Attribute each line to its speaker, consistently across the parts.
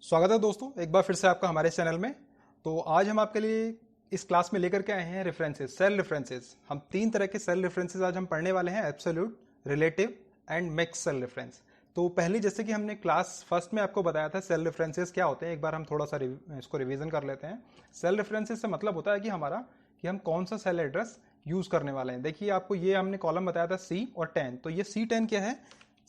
Speaker 1: स्वागत है दोस्तों, एक बार फिर से आपका हमारे चैनल में। तो आज हम आपके लिए इस क्लास में लेकर के आए हैं रेफरेंसेस, सेल रेफरेंसेस। हम तीन तरह के सेल रेफरेंसेस आज हम पढ़ने वाले हैं, absolute, relative and mix cell reference. तो पहले जैसे कि हमने क्लास फर्स्ट में आपको बताया था सेल रेफरेंसेस क्या होते हैं, एक बार हम थोड़ा सा इसको रिवीजन कर लेते हैं। सेल रेफरेंसेस से मतलब होता है कि हम कौन सा सेल एड्रेस यूज करने वाले हैं। देखिए आपको ये हमने कॉलम बताया था C और 10, तो ये C10 क्या है,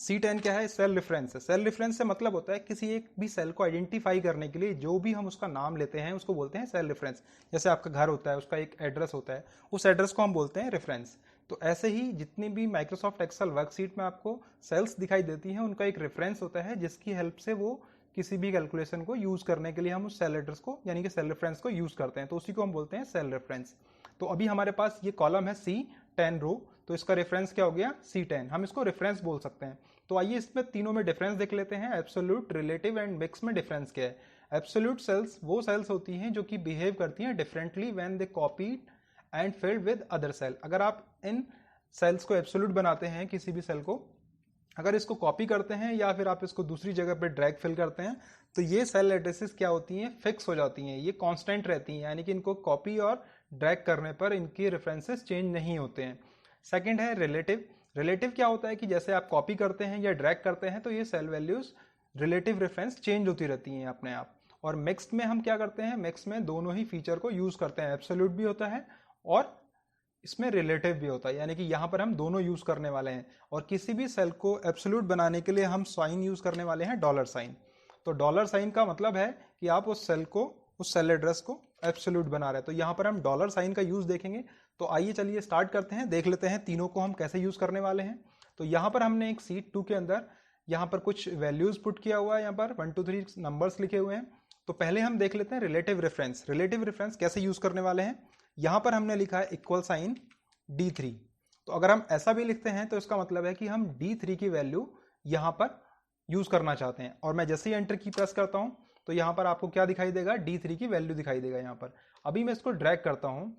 Speaker 1: C10 क्या है, सेल रेफरेंस है। सेल रेफरेंस से मतलब होता है किसी एक भी सेल को आइडेंटिफाई करने के लिए जो भी हम उसका नाम लेते हैं उसको बोलते हैं सेल रेफरेंस। जैसे आपका घर होता है, उसका एक एड्रेस होता है, उस एड्रेस को हम बोलते हैं रेफरेंस। तो ऐसे ही जितनी भी माइक्रोसॉफ्ट एक्सेल वर्कशीट में आपको सेल्स दिखाई देती हैं उनका एक रेफरेंस होता है जिसकी हेल्प से वो किसी भी कैलकुलेशन को यूज करने के लिए हम उस सेल एड्रेस को यानी कि सेल रेफरेंस को यूज करते हैं, तो उसी को हम बोलते हैं सेल रेफरेंस। तो अभी हमारे पास ये कॉलम है C10 रो, तो इसका रेफरेंस क्या हो गया C10, हम इसको रेफरेंस बोल सकते हैं। तो आइए इसमें तीनों में डिफरेंस देख लेते हैं, एब्सोल्यूट, रिलेटिव एंड मिक्स में डिफरेंस क्या है। एब्सोल्यूट सेल्स वो सेल्स होती हैं जो कि बिहेव करती हैं differently when they copied and filled with other cell. अगर आप इन सेल्स को एब्सोल्यूट बनाते हैं, किसी भी सेल को अगर इसको कॉपी करते हैं या फिर आप इसको दूसरी जगह पे ड्रैग फिल करते हैं, तो ये सेल एड्रेसेस क्या होती हैं, फिक्स हो जाती हैं, ये कांस्टेंट रहती हैं, यानी कि इनको कॉपी और ड्रैग करने पर इनके रेफरेंसेस चेंज नहीं होते हैं। सेकंड है रिलेटिव। रिलेटिव क्या होता है कि जैसे आप कॉपी करते हैं या ड्रैग करते हैं तो ये cell values relative reference change होती रहती हैं अपने आप। और मिक्स्ड में हम क्या करते हैं, मिक्स में दोनों ही फीचर को यूज करते हैं, एब्सोल्यूट भी होता है और इसमें रिलेटिव भी होता है, यानी कि यहां पर हम दोनों यूज करने वाले हैं। और किसी भी सेल को एब्सोल्यूट बनाने के लिए हम साइन यूज करने वाले हैं, डॉलर साइन। तो डॉलर साइन का मतलब है कि आप उस सेल को, उस सेल एड्रेस को एब्सोल्यूट बना रहे हैं, तो यहां पर हम डॉलर साइन का यूज देखेंगे। तो आइए चलिए स्टार्ट करते हैं, देख लेते हैं तीनों को हम कैसे यूज करने वाले हैं। तो यहां पर हमने एक सीट 2 के अंदर यहां पर कुछ वैल्यूज पुट किया हुआ है, यहां पर 1 2 3 नंबर्स लिखे हुए हैं। तो पहले हम देख लेते हैं रिलेटिव रेफरेंस। रिलेटिव रेफरेंस कैसे यूज करने वाले हैं, यहां पर हमने लिखा है इक्वल साइन D3। तो अगर हम ऐसा भी लिखते हैं तो इसका मतलब है कि हम D3 की वैल्यू यहां पर यूज करना चाहते हैं। और मैं जैसे ही एंटर की प्रेस करता हूं तो यहां पर आपको क्या दिखाई देगा, D3 की वैल्यू दिखाई देगा यहां पर। अभी मैं इसको ड्रैग करता हूं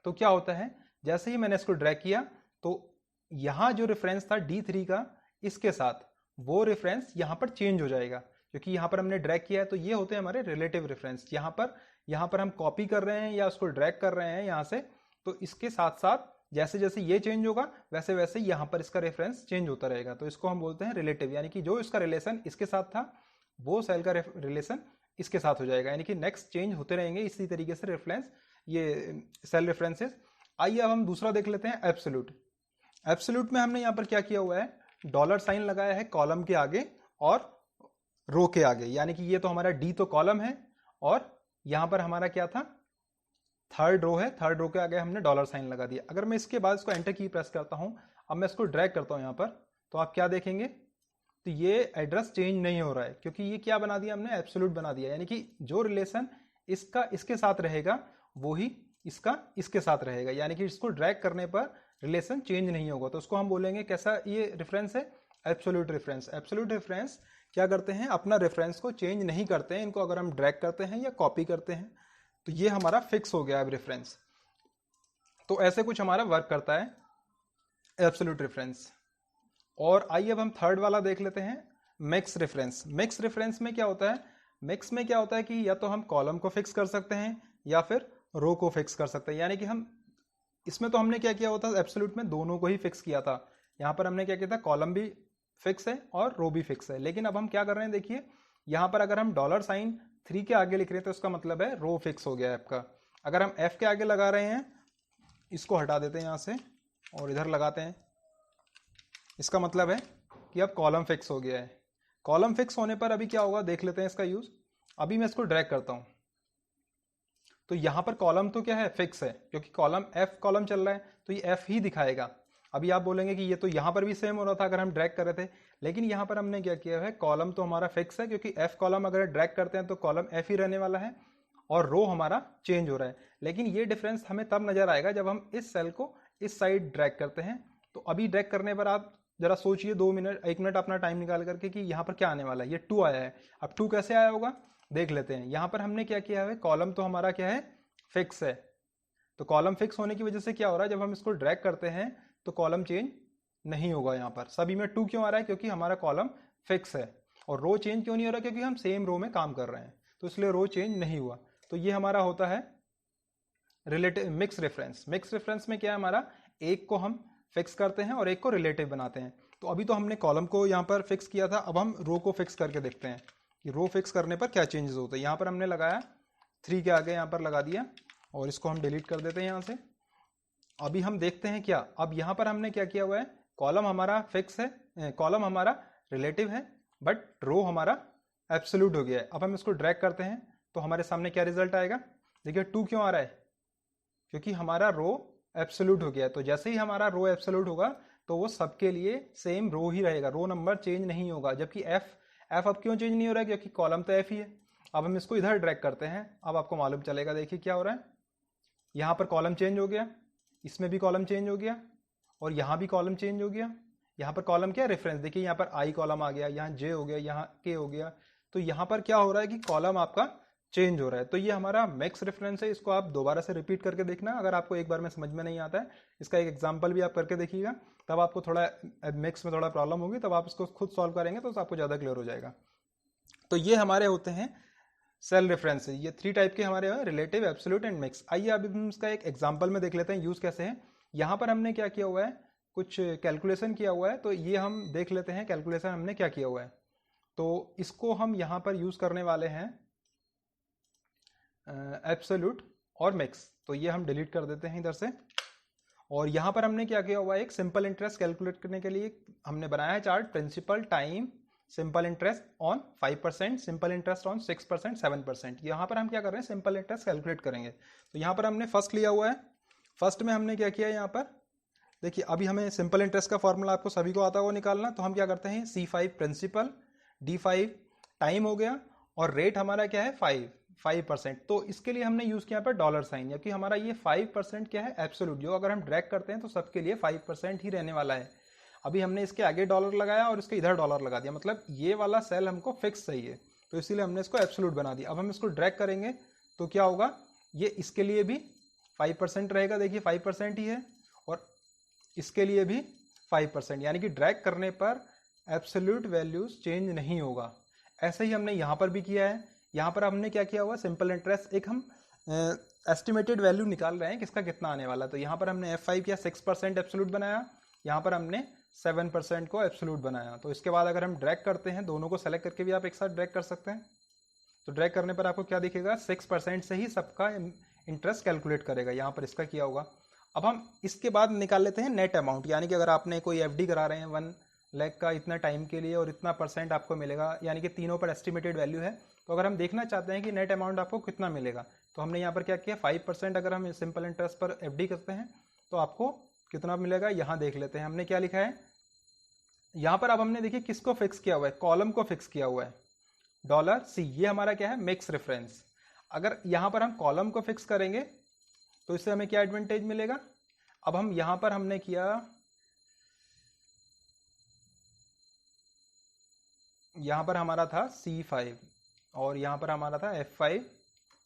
Speaker 1: तो क्या होता है, जैसे ही मैंने इसको ड्रैग किया तो यहां जो रेफरेंस था D3 का, इसके साथ वो रेफरेंस यहां पर चेंज हो जाएगा, क्योंकि यहां पर हमने ड्रैग किया है। तो ये होते हैं हमारे रिलेटिव रेफरेंस। यहां पर हम कॉपी कर रहे हैं या उसको ड्रैग कर रहे हैं यहां से, तो इसके साथ साथ जैसे जैसे ये चेंज होगा वैसे वैसे यहां पर इसका रेफरेंस चेंज होता रहेगा। तो इसको हम बोलते हैं रिलेटिव, यानी कि जो इसका रिलेशन इसके साथ था वो सेल का रिलेशन इसके साथ हो जाएगा, यानी कि नेक्स्ट चेंज होते रहेंगे इसी तरीके से रेफरेंस, ये सेल रेफरेंसेस। आइए अब हम दूसरा देख लेते हैं, एब्सोल्यूट। एब्सोल्यूट में हमने यहां पर क्या किया हुआ है, डॉलर साइन लगाया है कॉलम के आगे और रो के आगे, यानी कि ये तो हमारा D तो कॉलम है और यहां पर हमारा क्या था, थर्ड रो है, थर्ड रो के आगे हमने डॉलर साइन लगा दिया। अगर मैं इसके बाद इसको एंटर की प्रेस करता हूं, अब मैं इसको ड्रैग करता हूं यहां पर, तो आप क्या देखेंगे, तो ये एड्रेस चेंज नहीं हो रहा है, क्योंकि ये क्या बना दिया हमने, एब्सोल्यूट बना दिया, यानी कि जो रिलेशन इसका इसके साथ रहेगा वो ही इसका इसके साथ रहेगा, यानी कि इसको ड्रैग करने पर रिलेशन चेंज नहीं होगा। तो उसको हम बोलेंगे कैसा ये रेफरेंस है, एब्सोल्यूट रेफरेंस। एब्सोल्यूट रेफरेंस क्या करते हैं, अपना रेफरेंस को चेंज नहीं करते हैं, इनको अगर हम ड्रैग करते हैं या कॉपी करते हैं तो ये हमारा फिक्स हो गया अब रेफरेंस। तो ऐसे कुछ हमारा वर्क करता है एब्सोल्यूट रेफरेंस। और आइए अब हम थर्ड वाला देख लेते हैं, मिक्स रेफरेंस। मिक्स रेफरेंस में क्या होता है, मिक्स में क्या होता है कि या तो हम कॉलम को फिक्स कर सकते हैं या फिर रो को फिक्स कर सकते हैं, यानी कि हम इसमें तो हमने क्या किया होता है, एब्सोल्यूट में दोनों को ही फिक्स किया था। यहां पर हमने क्या किया था, कॉलम भी फिक्स है और रो भी फिक्स है। लेकिन अब हम क्या कर रहे हैं, देखिए यहां पर अगर हम डॉलर साइन 3 के आगे लिख रहे हैं तो इसका मतलब है रो फिक्स हो गया है आपका। अगर हम F के आगे लगा रहे हैं, इसको हटा देते हैं यहां से और इधर लगाते हैं, इसका मतलब है कि अब कॉलम फिक्स हो गया है। कॉलम फिक्स होने पर अभी क्या होगा देख लेते हैं इसका यूज। अभी मैं इसको ड्रैग करता हूं तो यहां पर कॉलम तो क्या है, फिक्स है, क्योंकि कॉलम F कॉलम चल रहा है तो ये F ही दिखाएगा। अभी आप बोलेंगे कि ये तो यहां पर भी सेम हो रहा था अगर हम ड्रैग कर रहे थे, लेकिन यहां पर हमने क्या किया है, कॉलम तो हमारा फिक्स है क्योंकि F कॉलम अगर ड्रैग करते हैं तो कॉलम F ही रहने वाला है और रो हमारा चेंज हो रहा है। लेकिन ये डिफरेंस हमें तब नजर आएगा जब हम इस सेल को इस साइड ड्रैग करते हैं। तो अभी ड्रैग करने पर आप जरा सोचिए 2 मिनट 1 मिनट अपना टाइम निकाल करके कि यहाँ पर क्या आने वाला है, ये 2 आया है। अब 2 कैसे आया होगा देख लेते हैं। यहाँ पर हमने क्या किया है, कॉलम तो हमारा क्या है, फिक्स है। तो कॉलम फिक्स होने की वजह से क्या हो रहा है, जब हम इसको ड्रैग करते हैं तो कॉलम चेंज नहीं होगा। यहाँ पर सभी में 2 क्यों आ रहा है, क्योंकि हमारा कॉलम फिक्स है। और रो चेंज क्यों नहीं हो रहा, क्योंकि हम सेम रो में काम कर रहे हैं, तो इसलिए रो चेंज नहीं हुआ। तो ये हमारा होता है relative mix reference. Mix reference में क्या है हमारा, एक को हम फिक्स करते हैं और एक को रिलेटिव बनाते हैं। तो अभी तो हमने कॉलम को यहाँ पर फिक्स किया था, अब हम रो को फिक्स करके देखते हैं कि रो फिक्स करने पर क्या चेंजेस होते हैं। यहाँ पर हमने लगाया 3 के आगे यहाँ पर लगा दिया और इसको हम डिलीट कर देते हैं यहाँ से। अभी हम देखते हैं क्या, अब यहाँ पर हमने क्या किया हुआ है, कॉलम हमारा फिक्स है, कॉलम हमारा रिलेटिव है, बट रो हमारा एब्सोल्यूट हो गया है। अब हम इसको ड्रैग करते हैं तो हमारे सामने क्या रिजल्ट आएगा, देखिए 2 क्यों आ रहा है, क्योंकि हमारा रो एब्सोल्यूट हो गया है। तो जैसे ही हमारा रो एब्सोल्यूट होगा तो वो सबके लिए सेम रो ही रहेगा, रो नंबर चेंज नहीं होगा। जबकि एफ अब क्यों चेंज नहीं हो रहा है, क्योंकि कॉलम तो एफ ही है। अब हम इसको इधर ड्रैग करते हैं, अब आपको मालूम चलेगा, देखिए क्या हो रहा है, यहाँ पर कॉलम चेंज हो गया, इसमें भी कॉलम चेंज हो गया और यहाँ भी कॉलम चेंज हो गया। यहाँ पर कॉलम क्या है, रेफरेंस, देखिए यहाँ पर आई कॉलम आ गया, यहाँ जे हो गया, यहाँ के हो गया। तो यहाँ पर क्या हो रहा है कि कॉलम आपका चेंज हो रहा है। तो ये हमारा मिक्स रेफरेंस है। इसको आप दोबारा से रिपीट करके देखना, अगर आपको एक बार में समझ में नहीं आता है, इसका एक एग्जांपल भी आप करके देखिएगा, तब आपको थोड़ा मिक्स में थोड़ा प्रॉब्लम होगी, तब आप इसको खुद सॉल्व करेंगे तो आपको ज़्यादा क्लियर हो जाएगा। तो ये हमारे होते हैं सेल रेफरेंसेस। ये 3 टाइप के हमारे हैं, रिलेटिव, एब्सोल्यूट एंड मिक्स। आइए अभी हम इसका एक एग्जांपल में देख लेते हैं यूज़ कैसे है। यहाँ पर हमने क्या किया हुआ है, कुछ कैलकुलेशन किया हुआ है, तो ये हम देख लेते हैं कैलकुलेशन हमने क्या किया हुआ है। तो इसको हम यहाँ पर यूज़ करने वाले हैं एब्सोल्यूट और मिक्स। तो ये हम डिलीट कर देते हैं इधर से। और यहाँ पर हमने क्या किया हुआ है, एक सिंपल इंटरेस्ट कैलकुलेट करने के लिए हमने बनाया है chart, principal, time, simple interest on 5%, simple interest on 6%, 7%। यहाँ पर हम क्या कर रहे हैं, सिंपल इंटरेस्ट कैलकुलेट करेंगे। तो यहाँ पर हमने फर्स्ट लिया हुआ है। फर्स्ट में हमने क्या किया है, यहाँ पर देखिए, अभी हमें सिंपल इंटरेस्ट का फॉर्मूला आपको सभी को आता है वो निकालना। तो हम क्या करते हैं, C5 प्रिंसिपल, D5 टाइम हो गया और रेट हमारा क्या है 5%। तो इसके लिए हमने यूज किया पर डॉलर साइन, क्योंकि हमारा ये 5% क्या है, एब्सोल्यूट, जो अगर हम ड्रैग करते हैं तो सबके लिए 5% ही रहने वाला है। अभी हमने इसके आगे डॉलर लगाया और इसके इधर डॉलर लगा दिया, मतलब ये वाला सेल हमको फिक्स चाहिए, तो इसीलिए हमने इसको एब्सोल्यूट बना दिया। अब हम इसको ड्रैग करेंगे तो क्या होगा, ये इसके लिए भी 5% रहेगा, देखिए 5% ही है, और इसके लिए भी 5%, यानी कि ड्रैग करने पर एब्सोल्यूट वैल्यूज चेंज नहीं होगा। ऐसे ही हमने यहाँ पर भी किया है। यहाँ पर हमने क्या किया हुआ, सिंपल इंटरेस्ट, एक हम एस्टिमेटेड वैल्यू निकाल रहे हैं किसका कितना आने वाला। तो यहाँ पर हमने F5 या 6% एब्सोल्यूट बनाया, यहाँ पर हमने 7% को एब्सोल्यूट बनाया। तो इसके बाद अगर हम ड्रैग करते हैं, दोनों को सेलेक्ट करके भी आप एक साथ ड्रैग कर सकते हैं। तो ड्रैग करने पर आपको क्या दिखेगा, 6% से ही सबका इंटरेस्ट कैलकुलेट करेगा, यहाँ पर इसका किया होगा। अब हम इसके बाद निकाल लेते हैं नेट अमाउंट, यानी कि अगर आपने कोई FD करा रहे हैं 1 लाख का इतना टाइम के लिए और इतना % आपको मिलेगा, यानी कि तीनों पर एस्टिमेटेड वैल्यू है। तो अगर हम देखना चाहते हैं कि नेट अमाउंट आपको कितना मिलेगा, तो हमने यहाँ पर क्या किया, 5% अगर हम सिंपल इंटरेस्ट पर FD करते हैं तो आपको कितना मिलेगा, यहाँ देख लेते हैं हमने क्या लिखा है यहाँ पर। अब हमने देखिए किसको फिक्स किया हुआ है, कॉलम को फिक्स किया हुआ है, $C। ये हमारा क्या है, मिक्स रेफरेंस। अगर यहाँ पर हम कॉलम को फिक्स करेंगे तो इससे हमें क्या एडवांटेज मिलेगा। अब हम यहाँ पर हमने किया, यहाँ पर हमारा था C5 और यहाँ पर हमारा था F5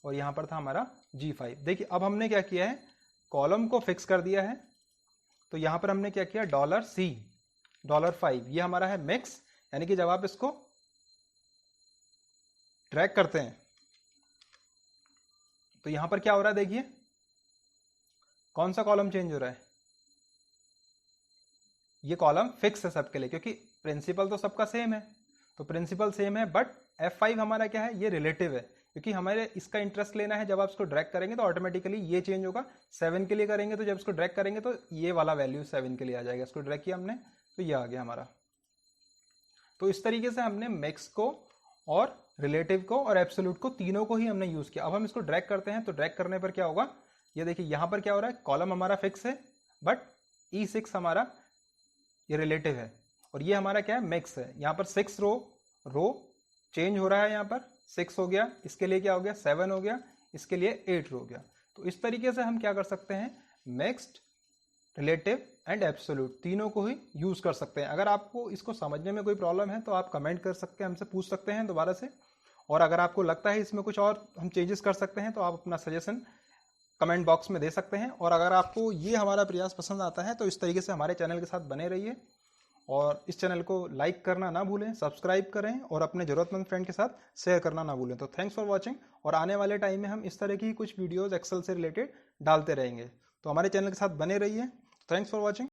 Speaker 1: और यहाँ पर था हमारा G5। देखिए अब हमने क्या किया है, कॉलम को फिक्स कर दिया है। तो यहाँ पर हमने क्या किया, $C, $5, ये हमारा है मिक्स, यानी कि जब आप इसको ट्रैक करते हैं तो यहाँ पर क्या हो रहा है, देखिए कौन सा कॉलम चेंज हो रहा है, ये कॉलम फिक्स है सबके लिए, क्योंकि प्रिंसिपल तो सबका सेम है। तो प्रिंसिपल सेम है, बट F5 हमारा क्या है, ये रिलेटिव है, क्योंकि हमारे इसका इंटरेस्ट लेना है। जब आप इसको ड्रैग करेंगे तो ऑटोमेटिकली ये चेंज होगा। 7 के लिए करेंगे तो जब इसको ड्रैग करेंगे तो ये वाला वैल्यू 7 के लिए आ जाएगा। इसको ड्रैग किया हमने तो ये आ गया हमारा। तो इस तरीके से हमने मिक्स को और रिलेटिव को और एब्सोल्यूट को, तीनों को ही हमने यूज किया। अब हम इसको ड्रैग करते हैं तो ड्रैग करने पर क्या होगा, ये देखिए यहाँ पर क्या हो रहा है, कॉलम हमारा फिक्स है बट E6 हमारा ये रिलेटिव है, और ये हमारा क्या है, मिक्स है। यहाँ पर 6 रो चेंज हो रहा है, यहाँ पर 6 हो गया, इसके लिए क्या हो गया, 7 हो गया, इसके लिए 8 हो गया। तो इस तरीके से हम क्या कर सकते हैं, मिक्स्ड, रिलेटिव एंड एब्सोल्यूट तीनों को ही यूज कर सकते हैं। अगर आपको इसको समझने में कोई प्रॉब्लम है तो आप कमेंट कर सकते हैं, हमसे पूछ सकते हैं दोबारा से। और अगर आपको लगता है इसमें कुछ और हम चेंजेस कर सकते हैं तो आप अपना सजेशन कमेंट बॉक्स में दे सकते हैं। और अगर आपको ये हमारा प्रयास पसंद आता है तो इस तरीके से हमारे चैनल के साथ बने रहिए और इस चैनल को लाइक करना ना भूलें, सब्सक्राइब करें और अपने ज़रूरतमंद फ्रेंड के साथ शेयर करना ना भूलें। तो थैंक्स फॉर वॉचिंग, और आने वाले टाइम में हम इस तरह की कुछ वीडियोज़ एक्सेल से रिलेटेड डालते रहेंगे, तो हमारे चैनल के साथ बने रहिए। Thanks for watching.